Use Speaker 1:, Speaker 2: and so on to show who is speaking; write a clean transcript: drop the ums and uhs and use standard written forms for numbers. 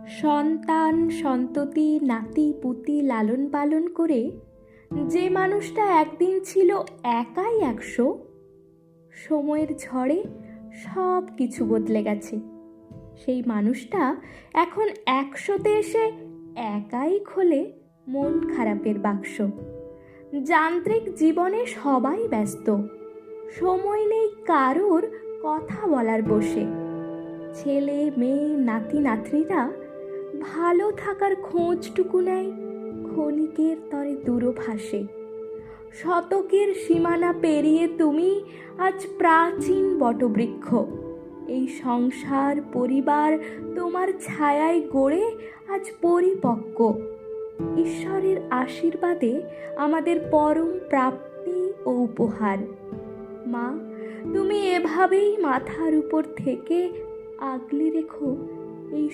Speaker 1: সন্তান সন্ততি নাতি পুতি লালন পালন করে যে মানুষটা একদিন ছিল একাই 100, সময়ের ঝড়ে সব কিছু বদলে গেছে। সেই মানুষটা এখন 100তে এসে একাই খোলে মন খারাপের বাক্স। যান্ত্রিক জীবনে সবাই ব্যস্ত, সময় নেই কারোর কথা বলার বসে। ছেলে মেয়ে নাতি নাতনিরা ভালো থাকার খোঁজটুকু নেয় ক্ষণিকের তরে দূরভাষে। শতকের সীমানা পেরিয়ে তুমি আজ প্রাচীন বটবৃক্ষ। এই সংসার পরিবার তোমার ছায়ায় গড়ে আজ পরিপক্ক। ঈশ্বরের আশীর্বাদে আমাদের পরম প্রাপ্তি ও উপহার। মা, তুমি এভাবেই মাথার উপর থেকে আগলে রেখো এই